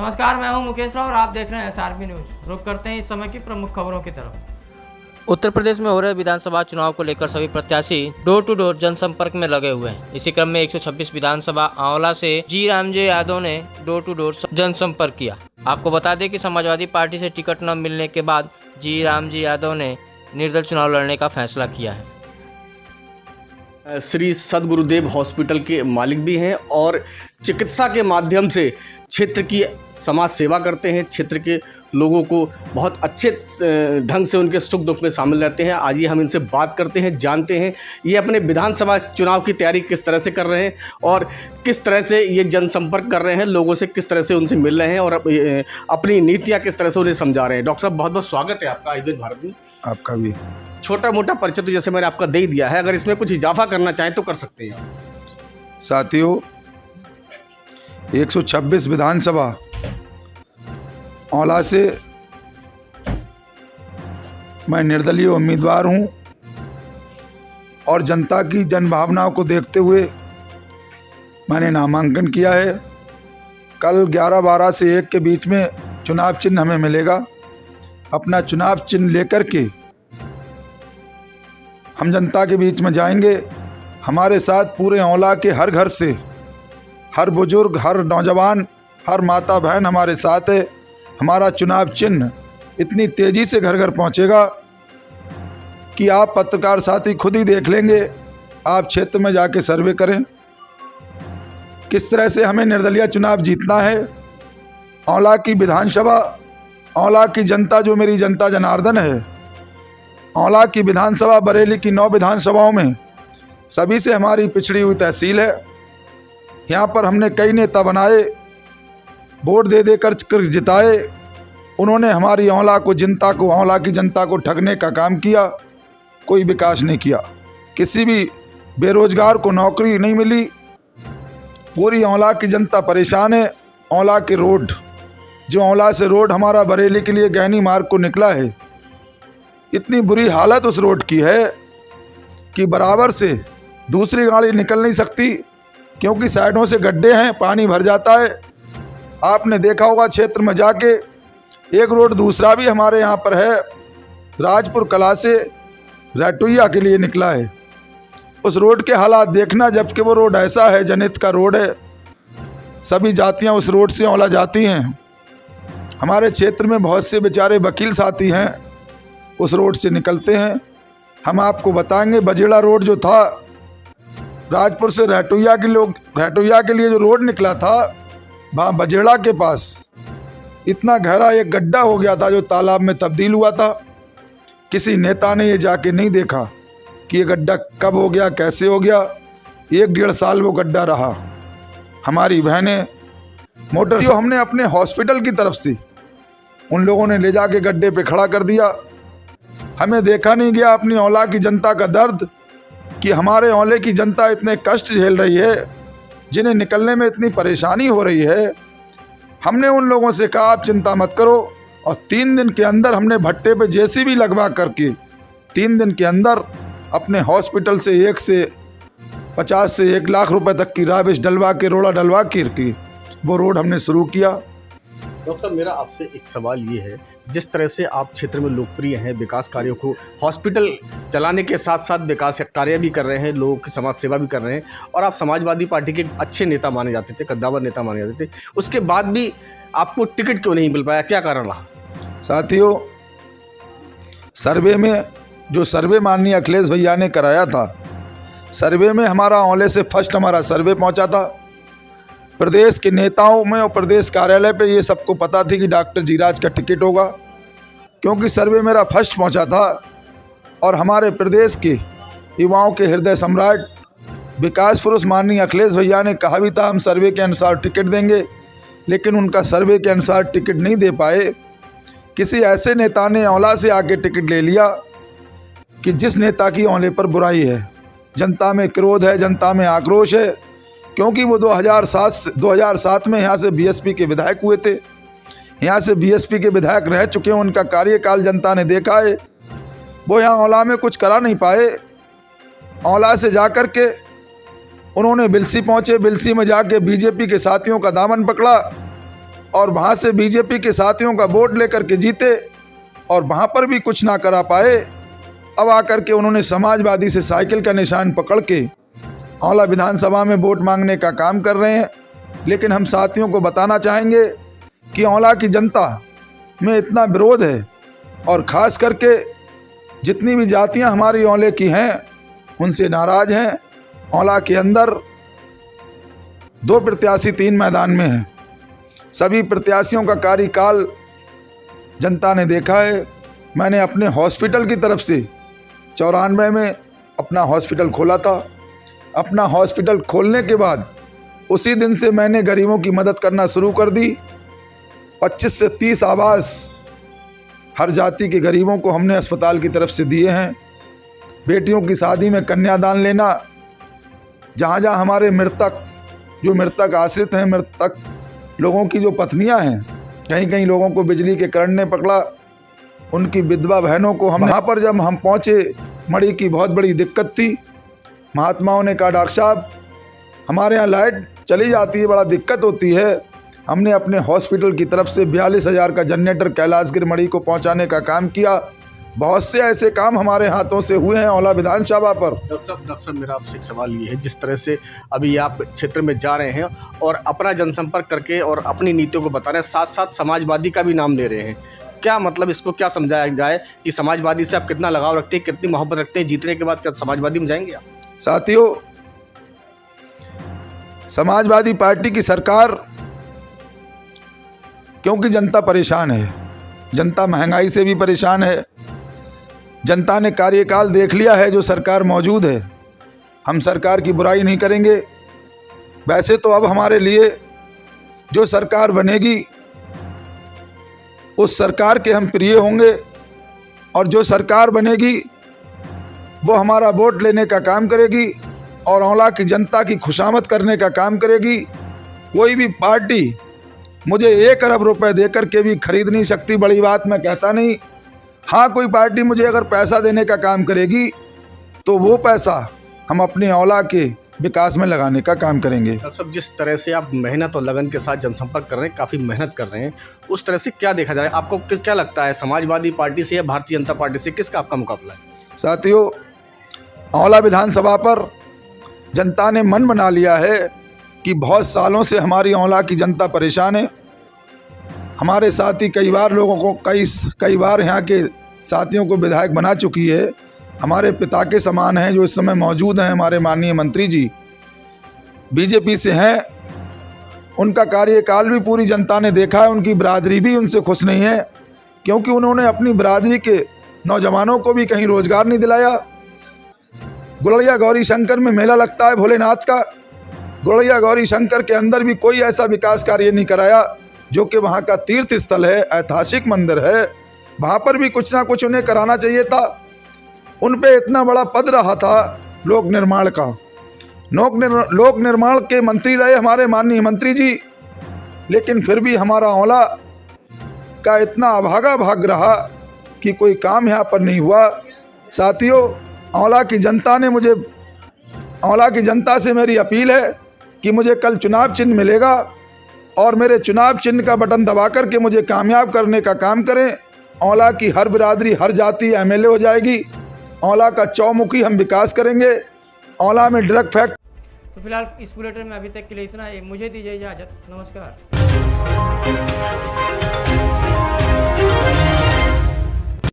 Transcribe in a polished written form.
नमस्कार, मैं हूं मुकेश राव और आप देख रहे हैं SRB न्यूज। रुक करते हैं इस समय की प्रमुख खबरों की तरफ। उत्तर प्रदेश में हो रहे विधानसभा चुनाव को लेकर सभी प्रत्याशी डोर टू डोर जनसंपर्क में लगे हुए हैं। इसी क्रम में 126 विधानसभा आंवला से जी रामजी यादव ने डोर टू डोर जनसंपर्क किया। आपको बता दें कि समाजवादी पार्टी से टिकट न मिलने के बाद जी रामजी यादव ने निर्दल चुनाव लड़ने का फैसला किया है। श्री सदगुरुदेव हॉस्पिटल के मालिक भी हैं और चिकित्सा के माध्यम से क्षेत्र की समाज सेवा करते हैं। क्षेत्र के लोगों को बहुत अच्छे ढंग से उनके सुख दुख में शामिल रहते हैं। आज ही हम इनसे बात करते हैं, जानते हैं ये अपने विधानसभा चुनाव की तैयारी किस तरह से कर रहे हैं और किस तरह से ये जनसंपर्क कर रहे हैं, लोगों से किस तरह से उनसे मिल रहे हैं और अपनी नीतियाँ किस तरह से उन्हें समझा रहे हैं। डॉक्टर साहब, बहुत बहुत स्वागत है आपका आयुर्वेद भारत में। आपका भी। छोटा मोटा परिचय तो जैसे मैंने आपका दे दिया है, अगर इसमें कुछ इजाफा करना चाहें तो कर सकते हैं। साथियों, 126 विधानसभा आंवला से मैं निर्दलीय उम्मीदवार हूं और जनता की जनभावनाओं को देखते हुए मैंने नामांकन किया है। कल 11-12 से 1 के बीच में चुनाव चिन्ह हमें मिलेगा। अपना चुनाव चिन्ह लेकर के हम जनता के बीच में जाएंगे। हमारे साथ पूरे आंवला के हर घर से हर बुजुर्ग, हर नौजवान, हर माता बहन हमारे साथ है। हमारा चुनाव चिन्ह इतनी तेज़ी से घर घर पहुंचेगा कि आप पत्रकार साथी खुद ही देख लेंगे। आप क्षेत्र में जाके सर्वे करें किस तरह से हमें निर्दलीय चुनाव जीतना है। आंवला की विधानसभा, आंवला की जनता जो मेरी जनता जनार्दन है, आंवला की विधानसभा बरेली की 9 विधानसभाओं में सभी से हमारी पिछड़ी हुई तहसील है। यहाँ पर हमने कई नेता बनाए, वोट दे देकर जिताए। उन्होंने हमारी आंवला की जनता को ठगने का काम किया, कोई विकास नहीं किया। किसी भी बेरोजगार को नौकरी नहीं मिली। पूरी आंवला की जनता परेशान है। आंवला के रोड, जो आंवला से रोड हमारा बरेली के लिए गैनी मार्ग को निकला है, इतनी बुरी हालत उस रोड की है कि बराबर से दूसरी गाड़ी निकल नहीं सकती, क्योंकि साइडों से गड्ढे हैं, पानी भर जाता है। आपने देखा होगा क्षेत्र में जाके, एक रोड दूसरा भी हमारे यहाँ पर है, राजपुर कला से रैटुइया के लिए निकला है। उस रोड के हालात देखना, जबकि वो रोड ऐसा है, जनहित का रोड है, सभी जातियाँ उस रोड से आंवला जाती हैं। हमारे क्षेत्र में बहुत से बेचारे वकील साथी हैं, उस रोड से निकलते हैं। हम आपको बताएंगे, बजेड़ा रोड जो था, राजपुर से रैटुइया के लिए जो रोड निकला था, वहाँ बजेड़ा के पास इतना गहरा एक गड्ढा हो गया था जो तालाब में तब्दील हुआ था। किसी नेता ने ये जाके नहीं देखा कि ये गड्ढा कब हो गया, कैसे हो गया। 1-1.5 साल वो गड्ढा रहा। हमारी बहनें मोटर हमने अपने हॉस्पिटल की तरफ से उन लोगों ने ले जाके गड्ढे पे खड़ा कर दिया। हमें देखा नहीं गया अपनी आंवला की जनता का दर्द, कि हमारे आंवले की जनता इतने कष्ट झेल रही है, जिन्हें निकलने में इतनी परेशानी हो रही है। हमने उन लोगों से कहा आप चिंता मत करो, और 3 दिन के अंदर हमने भट्टे पे जेसीबी लगवा करके 3 दिन के अंदर अपने हॉस्पिटल से 50 से 1 लाख रुपए तक की राबिश डलवा के, रोड़ा डलवा के वो रोड हमने शुरू किया। डॉक्टर साहब, मेरा आपसे एक सवाल ये है, जिस तरह से आप क्षेत्र में लोकप्रिय हैं, विकास कार्यों को, हॉस्पिटल चलाने के साथ साथ विकास कार्य भी कर रहे हैं, लोगों की समाज सेवा भी कर रहे हैं, और आप समाजवादी पार्टी के अच्छे नेता माने जाते थे, कद्दावर नेता माने जाते थे, उसके बाद भी आपको टिकट क्यों नहीं मिल पाया, क्या कारण रहा? साथियों, सर्वे में जो सर्वे माननीय अखिलेश भैया ने कराया था, सर्वे में हमारा आंवले से फर्स्ट हमारा सर्वे पहुँचा था। प्रदेश के नेताओं में और प्रदेश कार्यालय पे ये सबको पता थी कि डॉक्टर जीराज का टिकट होगा, क्योंकि सर्वे मेरा फर्स्ट पहुंचा था। और हमारे प्रदेश के युवाओं के हृदय सम्राट, विकास पुरुष माननीय अखिलेश भैया ने कहा भी था हम सर्वे के अनुसार टिकट देंगे, लेकिन उनका सर्वे के अनुसार टिकट नहीं दे पाए। किसी ऐसे नेता ने आंवला से आके टिकट ले लिया कि जिस नेता की आंवले पर बुराई है, जनता में क्रोध है, जनता में आक्रोश है, क्योंकि वो 2007 में यहाँ से बीएसपी के विधायक हुए थे। यहाँ से बीएसपी के विधायक रह चुके हैं, उनका कार्यकाल जनता ने देखा है। वो यहाँ आंवला में कुछ करा नहीं पाए। आंवला से जाकर के उन्होंने बिलसी पहुँचे, बिलसी में जाके बीजेपी के साथियों का दामन पकड़ा और वहाँ से बीजेपी के साथियों का वोट लेकर के जीते और वहाँ पर भी कुछ ना करा पाए। अब आकर के उन्होंने समाजवादी से साइकिल का निशान पकड़ के औला विधानसभा में वोट मांगने का काम कर रहे हैं। लेकिन हम साथियों को बताना चाहेंगे कि औला की जनता में इतना विरोध है और ख़ास करके जितनी भी जातियां हमारी औले की हैं उनसे नाराज़ हैं। औला के अंदर 2 प्रत्याशी 3 मैदान में हैं। सभी प्रत्याशियों का कार्यकाल जनता ने देखा है। मैंने अपने हॉस्पिटल की तरफ से 94 में अपना हॉस्पिटल खोला था। अपना हॉस्पिटल खोलने के बाद उसी दिन से मैंने गरीबों की मदद करना शुरू कर दी। 25 से 30 आवास हर जाति के गरीबों को हमने अस्पताल की तरफ से दिए हैं। बेटियों की शादी में कन्यादान लेना, जहाँ जहाँ हमारे मृतक आश्रित हैं, मृतक लोगों की जो पत्नियाँ हैं, कहीं कहीं लोगों को बिजली के करंट ने पकड़ा, उनकी विधवा बहनों को हम वहाँ पर जब हम पहुँचे, मड़ी की बहुत बड़ी दिक्कत थी। महात्माओं ने कहा डॉक्टर साहब हमारे यहाँ लाइट चली जाती है, बड़ा दिक्कत होती है। हमने अपने हॉस्पिटल की तरफ से 42,000 का जनरेटर कैलाशगिरी मड़ी को पहुँचाने का काम किया। बहुत से ऐसे काम हमारे हाथों से हुए हैं औला विधानसभा पर। डॉक्टर साहब मेरा आपसे एक सवाल ये है, जिस तरह से अभी आप क्षेत्र में जा रहे हैं और अपना जनसंपर्क करके और अपनी नीतियों को बता रहे हैं, साथ साथ समाजवादी का भी नाम ले रहे हैं, क्या मतलब इसको क्या समझाया जाए कि समाजवादी से आप कितना लगाव रखते हैं, कितनी मोहब्बत रखते हैं? जीतने के बाद क्या समाजवादी में जाएंगे आप? साथियों, समाजवादी पार्टी की सरकार, क्योंकि जनता परेशान है, जनता महंगाई से भी परेशान है, जनता ने कार्यकाल देख लिया है जो सरकार मौजूद है। हम सरकार की बुराई नहीं करेंगे। वैसे तो अब हमारे लिए जो सरकार बनेगी उस सरकार के हम प्रिय होंगे और जो सरकार बनेगी वो हमारा वोट लेने का काम करेगी और औला की जनता की खुशामद करने का काम करेगी। कोई भी पार्टी मुझे 1 अरब रुपए देकर के भी खरीद नहीं सकती, बड़ी बात मैं कहता नहीं। हाँ, कोई पार्टी मुझे अगर पैसा देने का काम करेगी तो वो पैसा हम अपने औला के विकास में लगाने का काम करेंगे। सब जिस तरह से आप मेहनत और लगन के साथ जनसंपर्क कर रहे हैं, काफ़ी मेहनत कर रहे हैं, उस तरह से क्या देखा जा रहा है? आपको क्या लगता है, समाजवादी पार्टी से या भारतीय जनता पार्टी से किसका आपका मुकाबला है? साथियों, औला विधानसभा पर जनता ने मन बना लिया है कि बहुत सालों से हमारी औला की जनता परेशान है। हमारे साथी कई बार लोगों को कई बार यहाँ के साथियों को विधायक बना चुकी है। हमारे पिता के समान हैं जो इस समय मौजूद हैं, हमारे माननीय मंत्री जी बीजेपी से हैं। उनका कार्यकाल भी पूरी जनता ने देखा है। उनकी बिरादरी भी उनसे खुश नहीं है, क्योंकि उन्होंने अपनी बिरादरी के नौजवानों को भी कहीं रोजगार नहीं दिलाया। गुड़िया गौरी शंकर में मेला लगता है भोलेनाथ का, गुड़िया गौरी शंकर के अंदर भी कोई ऐसा विकास कार्य नहीं कराया, जो कि वहाँ का तीर्थ स्थल है, ऐतिहासिक मंदिर है, वहाँ पर भी कुछ ना कुछ उन्हें कराना चाहिए था। उन पे इतना बड़ा पद रहा था लोक निर्माण का, लोक निर्माण के मंत्री रहे हमारे माननीय मंत्री जी, लेकिन फिर भी हमारा औला का इतना अभागा भाग रहा कि कोई काम यहाँ पर नहीं हुआ। साथियों, औला की जनता से मेरी अपील है कि मुझे कल चुनाव चिन्ह मिलेगा और मेरे चुनाव चिन्ह का बटन दबा करके मुझे कामयाब करने का काम करें। औला की हर बिरादरी, हर जाति एमएलए हो जाएगी। औला का चौमुखी हम विकास करेंगे। औला में ड्रग फैक्ट। तो फिलहाल इस बुलेटिन में अभी तक के लिए इतना ही। मुझे दीजिए इजाज़त। नमस्कार।